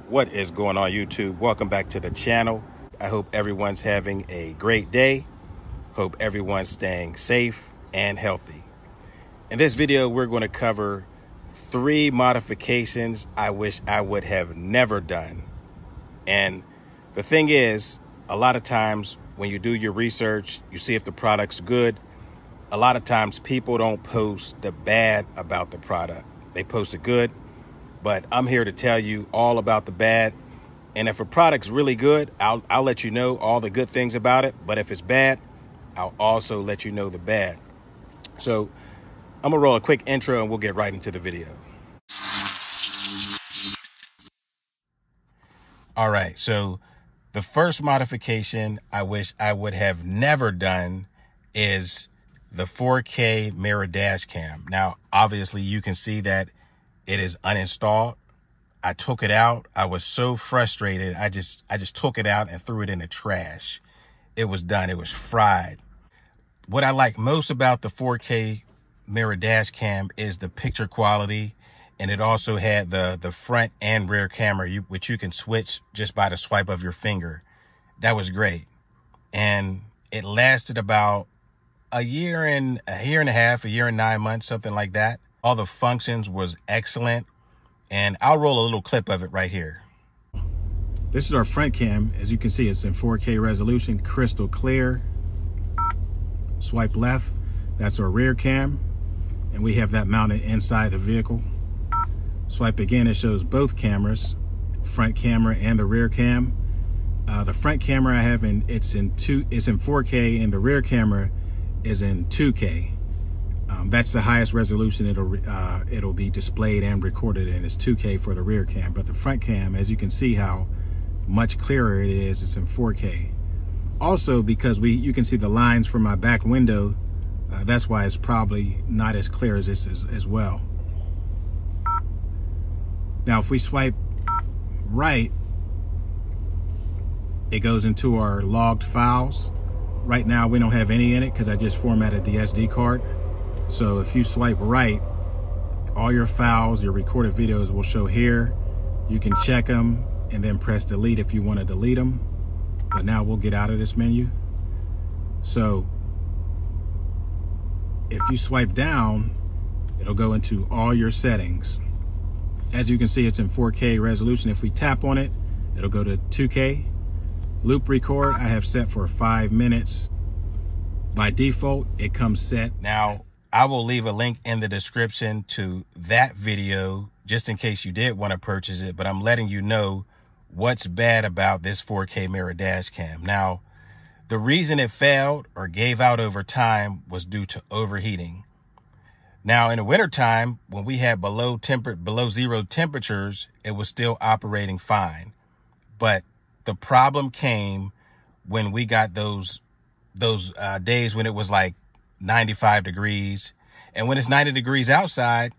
What is going on, YouTube? Welcome back to the channel. I hope everyone's having a great day. Hope everyone's staying safe and healthy. In this video, we're going to cover 3 modifications I wish I would have never done. And the thing is, a lot of times when you do your research, you see if the product's good. A lot of times people don't post the bad about the product. They post the good. But I'm here to tell you all about the bad. And if a product's really good, I'll let you know all the good things about it. But if it's bad, I'll also let you know the bad. So I'm gonna roll a quick intro and we'll get right into the video. All right, so the first modification I wish I would have never done is the 4K mirror dash cam. Now, obviously you can see that it is uninstalled. I took it out. I was so frustrated. I just took it out and threw it in the trash. It was done. It was fried. What I like most about the 4K mirror dash cam is the picture quality. And it also had the front and rear camera, which you can switch just by the swipe of your finger. That was great. And it lasted about a year and a half, a year and 9 months, something like that. All the functions was excellent, and I'll roll a little clip of it right here. This is our front cam. As you can see, it's in 4K resolution, crystal clear. Swipe left, that's our rear cam, and we have that mounted inside the vehicle. Swipe again, it shows both cameras, front camera and the rear cam. The front camera I have it's in 4K, and the rear camera is in 2K. That's the highest resolution it'll be displayed and recorded in, is 2K for the rear cam. But the front cam, as you can see how much clearer it is, it's in 4K. Also, because you can see the lines from my back window, that's why it's probably not as clear as this as well. Now, if we swipe right, it goes into our logged files. Right now, we don't have any in it because I just formatted the SD card. So if you swipe right, all your files, your recorded videos will show here. You can check them and then press delete if you want to delete them. But now we'll get out of this menu. So if you swipe down, it'll go into all your settings. As you can see, it's in 4K resolution. If we tap on it, it'll go to 2K. Loop record, I have set for 5 minutes. By default, it comes set. Now, I will leave a link in the description to that video just in case you did want to purchase it, but I'm letting you know what's bad about this 4K mirror dash cam. Now, the reason it failed or gave out over time was due to overheating. Now, in the wintertime, when we had below 0 temperatures, it was still operating fine. But the problem came when we got those days when it was like 95 degrees. And when it's 90 degrees outside,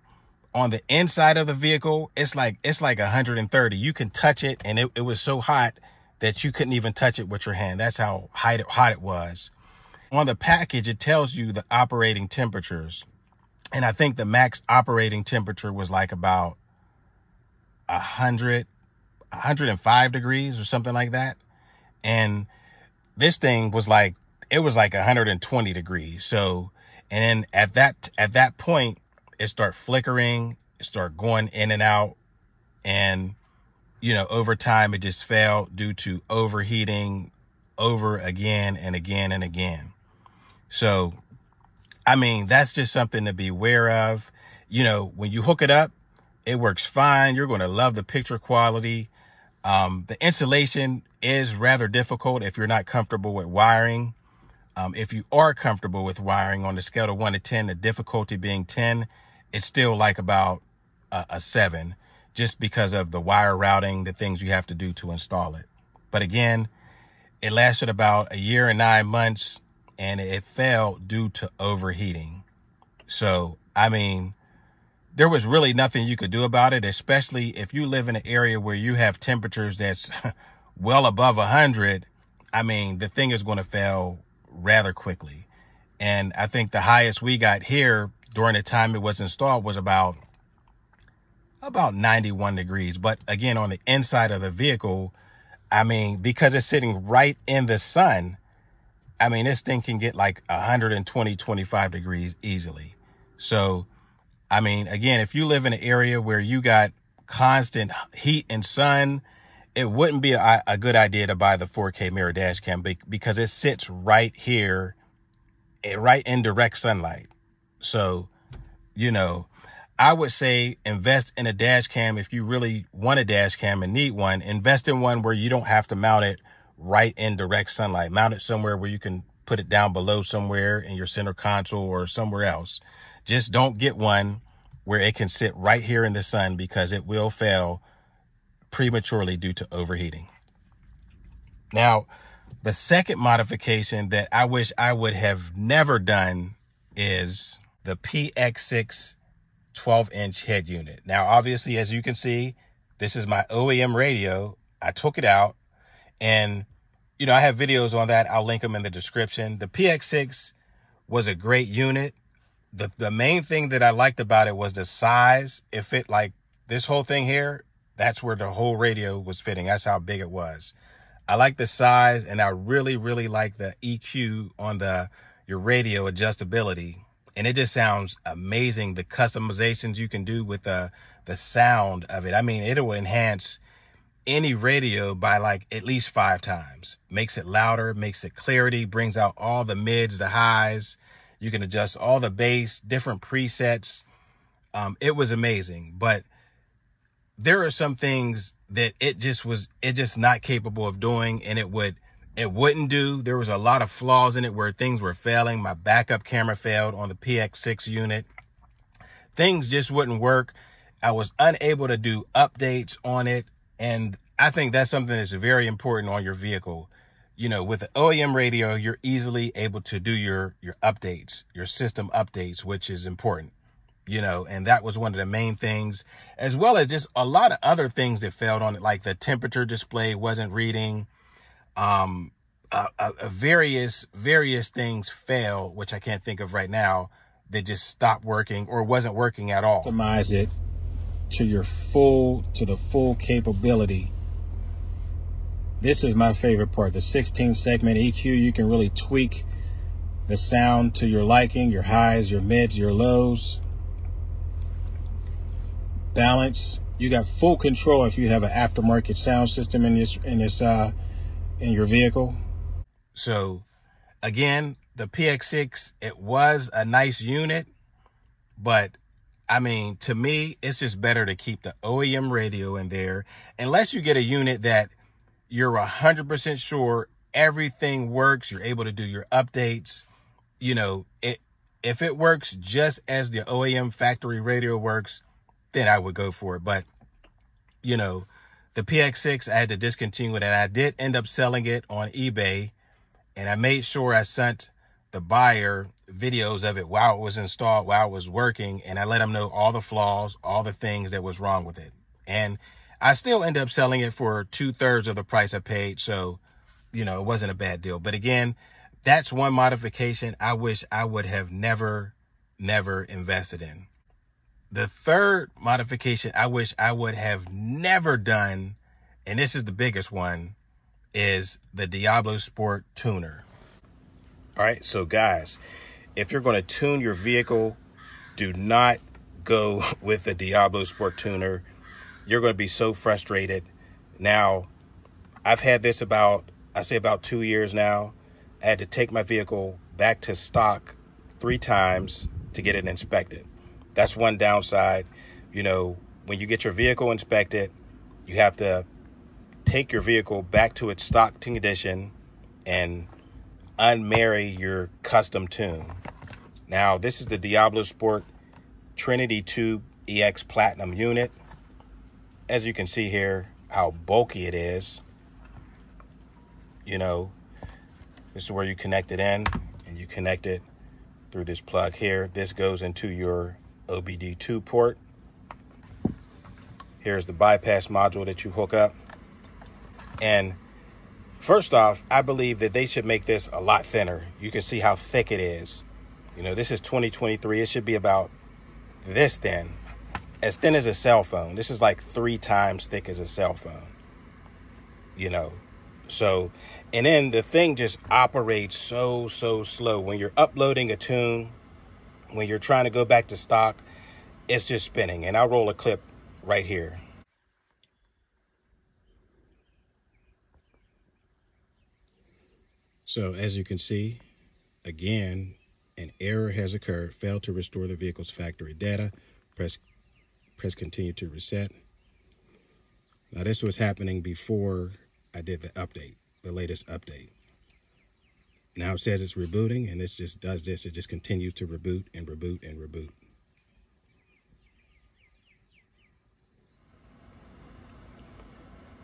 on the inside of the vehicle, it's like 130. You can touch it, and it was so hot that you couldn't even touch it with your hand. That's how hot it was. On the package, it tells you the operating temperatures. And I think the max operating temperature was like about 105 degrees or something like that. And this thing was like, it was like 120 degrees. So, and then at that point, it started flickering, it started going in and out. And, you know, over time, it just failed due to overheating over again and again and again. So, I mean, that's just something to be aware of. You know, when you hook it up, it works fine. You're going to love the picture quality. The installation is rather difficult if you're not comfortable with wiring. If you are comfortable with wiring, on the scale of 1 to 10, the difficulty being 10, it's still like about a 7, just because of the wire routing, the things you have to do to install it. But again, it lasted about a year and 9 months, and it failed due to overheating. So, I mean, there was really nothing you could do about it, especially if you live in an area where you have temperatures that's well above 100. I mean, the thing is going to fail rather quickly. And I think the highest we got here during the time it was installed was about about 91 degrees. But again, on the inside of the vehicle, I mean, because it's sitting right in the sun, I mean, this thing can get like 120, 25 degrees easily. So, I mean, again, if you live in an area where you got constant heat and sun, it wouldn't be a good idea to buy the 4K mirror dash cam because it sits right here, right in direct sunlight. So, you know, I would say invest in a dash cam. If you really want a dash cam and need one, invest in one where you don't have to mount it right in direct sunlight. Mount it somewhere where you can put it down below somewhere in your center console or somewhere else. Just don't get one where it can sit right here in the sun, because it will fail prematurely due to overheating. Now, the second modification that I wish I would have never done is the PX6 12-inch head unit. Now, obviously, as you can see, this is my OEM radio. I took it out, and, you know, I have videos on that. I'll link them in the description. The PX6 was a great unit. The main thing that I liked about it was the size. It fit like this whole thing here. That's where the whole radio was fitting. That's how big it was. I like the size, and I really, really like the EQ on your radio adjustability. And it just sounds amazing. The customizations you can do with the sound of it. I mean, it will enhance any radio by like at least 5 times. Makes it louder, makes it clarity, brings out all the mids, the highs. You can adjust all the bass, different presets. It was amazing. But there are some things that it just not capable of doing, and it wouldn't do. There was a lot of flaws in it where things were failing. My backup camera failed on the PX6 unit. Things just wouldn't work. I was unable to do updates on it. And I think that's something that's very important on your vehicle. You know, with the OEM radio, you're easily able to do your updates, your system updates, which is important. You know, and that was one of the main things, as well as just a lot of other things that failed on it, like the temperature display wasn't reading. Various things fail, which I can't think of right now, that just stopped working or wasn't working at all. Customize it to the full capability. This is my favorite part, the 16 segment EQ. You can really tweak the sound to your liking, your highs, your mids, your lows. Balance. You got full control if you have an aftermarket sound system in your vehicle. So again, the PX6, it was a nice unit, but I mean, to me, it's just better to keep the OEM radio in there, unless you get a unit that you're 100% sure everything works. You're able to do your updates. You know, if it works just as the OEM factory radio works, then I would go for it. But, you know, the PX6, I had to discontinue it, and I did end up selling it on eBay, and I made sure I sent the buyer videos of it while it was installed, while it was working, and I let them know all the flaws, all the things that was wrong with it. And I still end up selling it for 2/3 of the price I paid. So, you know, it wasn't a bad deal. But again, that's one modification I wish I would have never invested in. The third modification I wish I would have never done, and this is the biggest one, is the DiabloSport tuner. All right, so guys, if you're going to tune your vehicle, do not go with the DiabloSport tuner. You're going to be so frustrated. Now, I've had this about 2 years now. I had to take my vehicle back to stock 3 times to get it inspected. That's one downside. You know, when you get your vehicle inspected, you have to take your vehicle back to its stock condition and unmarry your custom tune. Now, this is the DiabloSport Trinity 2 EX Platinum unit. As you can see here, how bulky it is. You know, this is where you connect it in, and you connect it through this plug here. This goes into your OBD2 port. Here's the bypass module that you hook up. And first off, I believe that they should make this a lot thinner. You can see how thick it is. You know, this is 2023. It should be about this thin. as thin as a cell phone. This is like 3 times thick as a cell phone, you know. So, and then the thing just operates so slow. When you're uploading a tune, when you're trying to go back to stock, it's just spinning. And I'll roll a clip right here. So as you can see, again, an error has occurred. Failed to restore the vehicle's factory data. Press continue to reset. Now this was happening before I did the update, the latest update. Now it says it's rebooting, and this just does this. It just continues to reboot and reboot and reboot.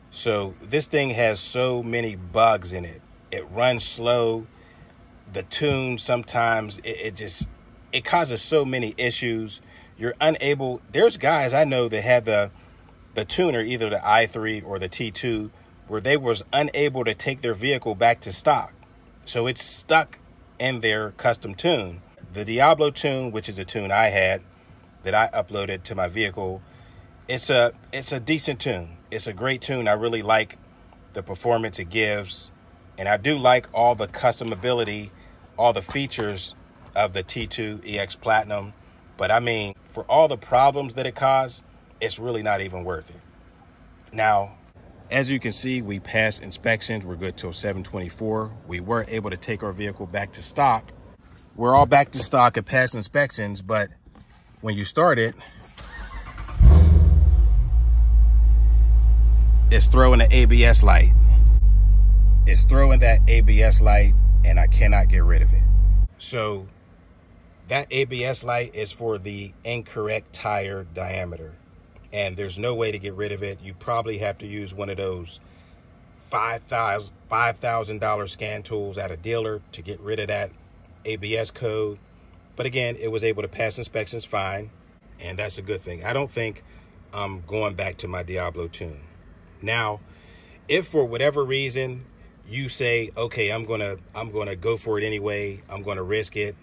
So this thing has so many bugs in it. It runs slow. The tune sometimes it causes so many issues. You're unable. There's guys I know that had the tuner, either the i3 or the T2, where they was unable to take their vehicle back to stock. So it's stuck in their custom tune. The Diablo tune, which is a tune I had that I uploaded to my vehicle, it's a decent tune. It's a great tune. I really like the performance it gives. And I do like all the customability, all the features of the T2 EX Platinum. But I mean, for all the problems that it caused, it's really not even worth it. Now, as you can see, we passed inspections. We're good till 7/24. We were able to take our vehicle back to stock. We're all back to stock and passed inspections, but when you start it, it's throwing the ABS light. It's throwing that ABS light, and I cannot get rid of it. So that ABS light is for the incorrect tire diameter, and there's no way to get rid of it. You probably have to use one of those $5,000 scan tools at a dealer to get rid of that ABS code. But again, it was able to pass inspections fine, and that's a good thing. I don't think I'm going back to my Diablo tune. Now, if for whatever reason you say, okay, I'm gonna go for it anyway, I'm gonna risk it,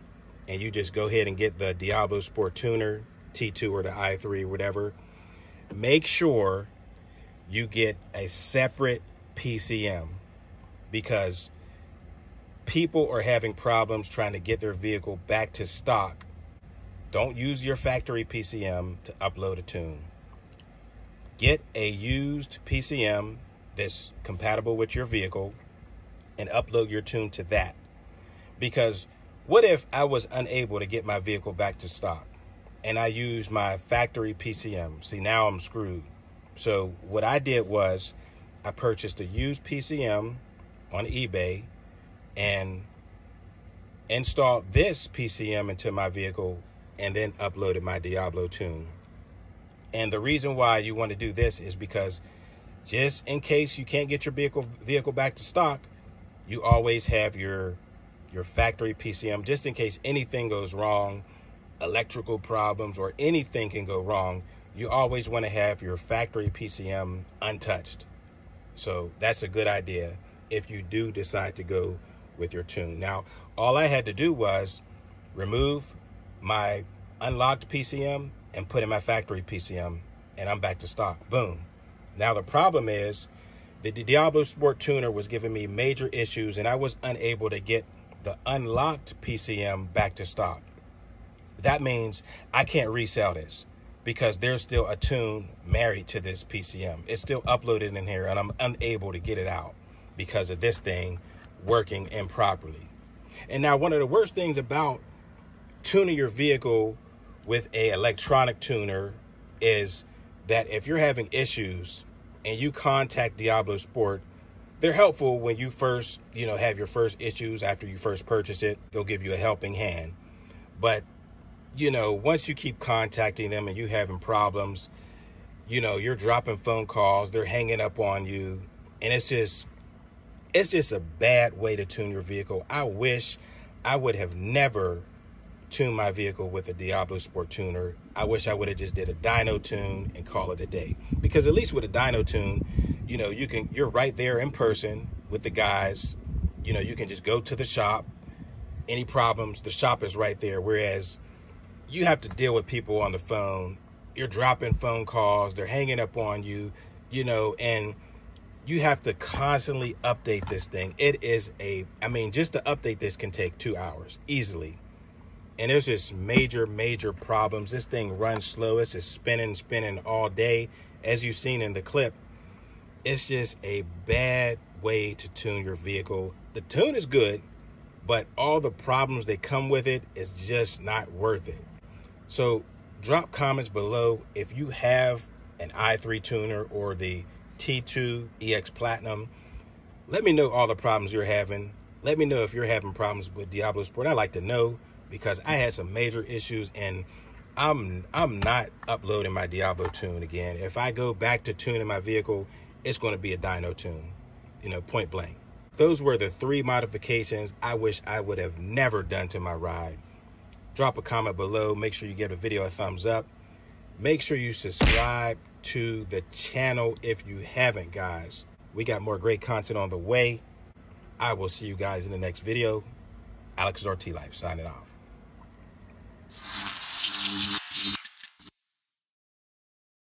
and you just go ahead and get the DiabloSport tuner, T2 or the i3 or whatever, make sure you get a separate PCM, because people are having problems trying to get their vehicle back to stock. Don't use your factory PCM to upload a tune. Get a used PCM that's compatible with your vehicle and upload your tune to that. Because what if I was unable to get my vehicle back to stock and I used my factory PCM? See, now I'm screwed. So what I did was I purchased a used PCM on eBay and installed this PCM into my vehicle and then uploaded my Diablo tune. And the reason why you want to do this is because just in case you can't get your vehicle back to stock, you always have your factory PCM, just in case anything goes wrong, electrical problems or anything can go wrong. You always want to have your factory PCM untouched. So that's a good idea if you do decide to go with your tune. Now, all I had to do was remove my unlocked PCM and put in my factory PCM, and I'm back to stock. Boom. Now the problem is the DiabloSport tuner was giving me major issues, and I was unable to get the unlocked PCM back to stock. That means I can't resell this because there's still a tune married to this PCM. It's still uploaded in here, and I'm unable to get it out because of this thing working improperly. And now one of the worst things about tuning your vehicle with a electronic tuner is that if you're having issues and you contact DiabloSport, they're helpful when you first, have your first issues after you first purchase it. They'll give you a helping hand. But, once you keep contacting them and you having problems, you're dropping phone calls, they're hanging up on you, and it's just a bad way to tune your vehicle. I wish I would have never tune my vehicle with a DiabloSport tuner. I wish I would have just did a dyno tune and call it a day. Because at least with a dyno tune, you're right there in person with the guys. You can just go to the shop. Any problems, the shop is right there. Whereas you have to deal with people on the phone, you're dropping phone calls, they're hanging up on you, you know, and you have to constantly update this thing. It is just to update this can take 2 hours easily. And there's just major problems. This thing runs slow. It's just spinning all day. As you've seen in the clip, it's just a bad way to tune your vehicle. The tune is good, but all the problems that come with it is just not worth it. So drop comments below if you have an i3 tuner or the T2 EX Platinum. Let me know all the problems you're having. Let me know if you're having problems with DiabloSport. I'd like to know, because I had some major issues, and I'm not uploading my Diablo tune again. If I go back to tuning my vehicle, it's going to be a dyno tune, you know, point blank. Those were the 3 modifications I wish I would have never done to my ride. Drop a comment below. Make sure you give the video a thumbs up. Make sure you subscribe to the channel if you haven't, guys. We got more great content on the way. I will see you guys in the next video. Alex RT Life signing off.